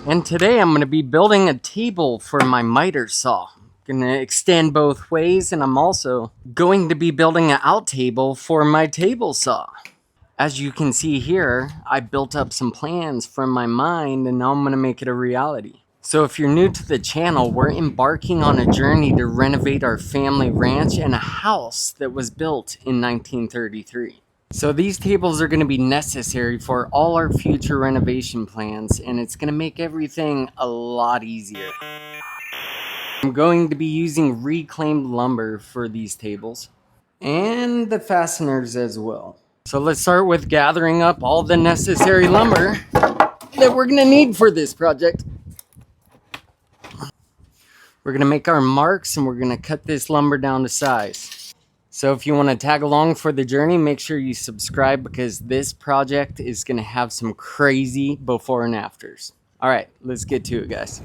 And today I'm going to be building a table for my miter saw. Going to extend both ways, and I'm also going to be building an out table for my table saw. As you can see here, I built up some plans from my mind, and now I'm going to make it a reality. So if you're new to the channel, we're embarking on a journey to renovate our family ranch and a house that was built in 1933. So these tables are going to be necessary for all our future renovation plans, and it's going to make everything a lot easier. I'm going to be using reclaimed lumber for these tables, and the fasteners as well. So let's start with gathering up all the necessary lumber that we're going to need for this project. We're going to make our marks, and we're going to cut this lumber down to size. So if you want to tag along for the journey, make sure you subscribe, because this project is going to have some crazy before and afters. All right, let's get to it, guys.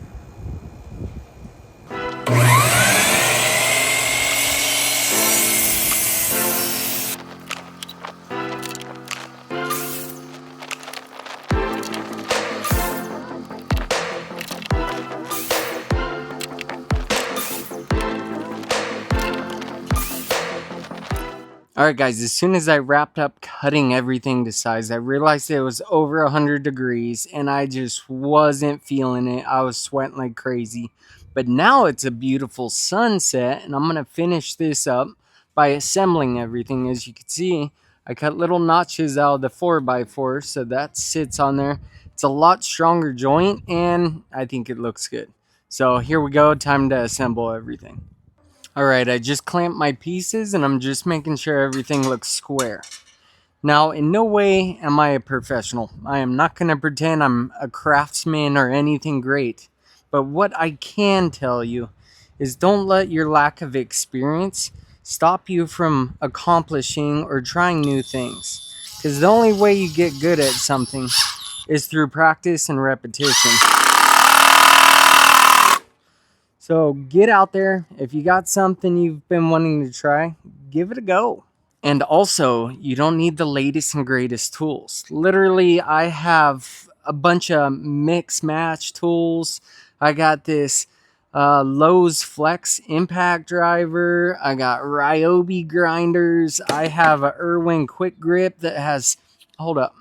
Alright guys, as soon as I wrapped up cutting everything to size, I realized it was over 100 degrees and I just wasn't feeling it. I was sweating like crazy. But now it's a beautiful sunset, and I'm going to finish this up by assembling everything. As you can see, I cut little notches out of the 4x4, so that sits on there. It's a lot stronger joint, and I think it looks good. So here we go, time to assemble everything. Alright, I just clamped my pieces, and I'm just making sure everything looks square. Now, in no way am I a professional. I am not going to pretend I'm a craftsman or anything great. But what I can tell you is don't let your lack of experience stop you from accomplishing or trying new things. Because the only way you get good at something is through practice and repetition. So get out there. If you got something you've been wanting to try, give it a go. And also, you don't need the latest and greatest tools. Literally, I have a bunch of mix match tools. I got this Lowe's Flex impact driver. I got Ryobi grinders. I have a Irwin quick grip that has, hold up,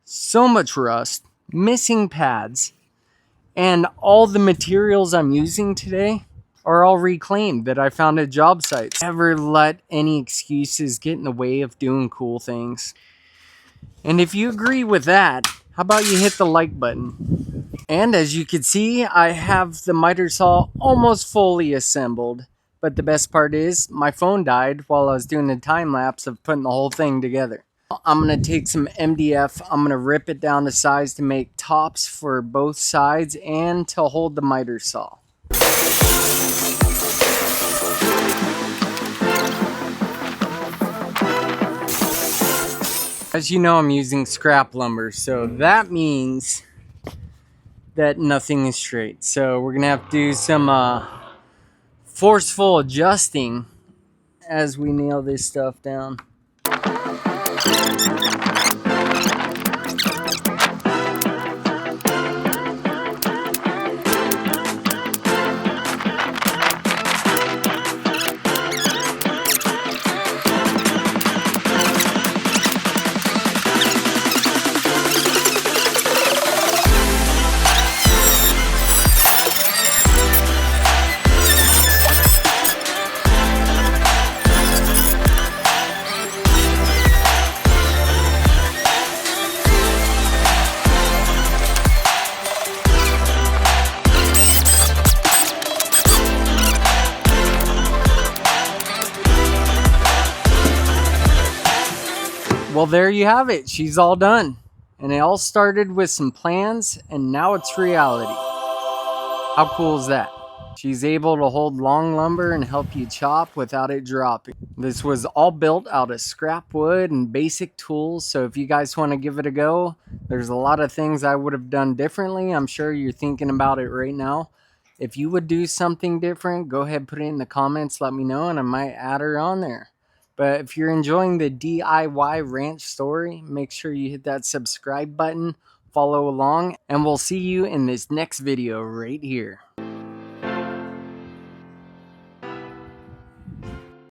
so much rust, missing pads. And all the materials I'm using today are all reclaimed that I found at job sites. Never let any excuses get in the way of doing cool things. And if you agree with that, how about you hit the like button? And as you can see, I have the miter saw almost fully assembled. But the best part is, my phone died while I was doing a time lapse of putting the whole thing together. I'm going to take some MDF, I'm going to rip it down to size to make tops for both sides and to hold the miter saw. As you know, I'm using scrap lumber, so that means that nothing is straight. So we're going to have to do some forceful adjusting as we nail this stuff down. Well, there you have it. She's all done. And it all started with some plans, and now it's reality. How cool is that? She's able to hold long lumber and help you chop without it dropping. This was all built out of scrap wood and basic tools, so if you guys want to give it a go, there's a lot of things I would have done differently. I'm sure you're thinking about it right now. If you would do something different, go ahead and put it in the comments, let me know, and I might add her on there. But if you're enjoying the DIY ranch story, make sure you hit that subscribe button. follow along, and we'll see you in this next video right here.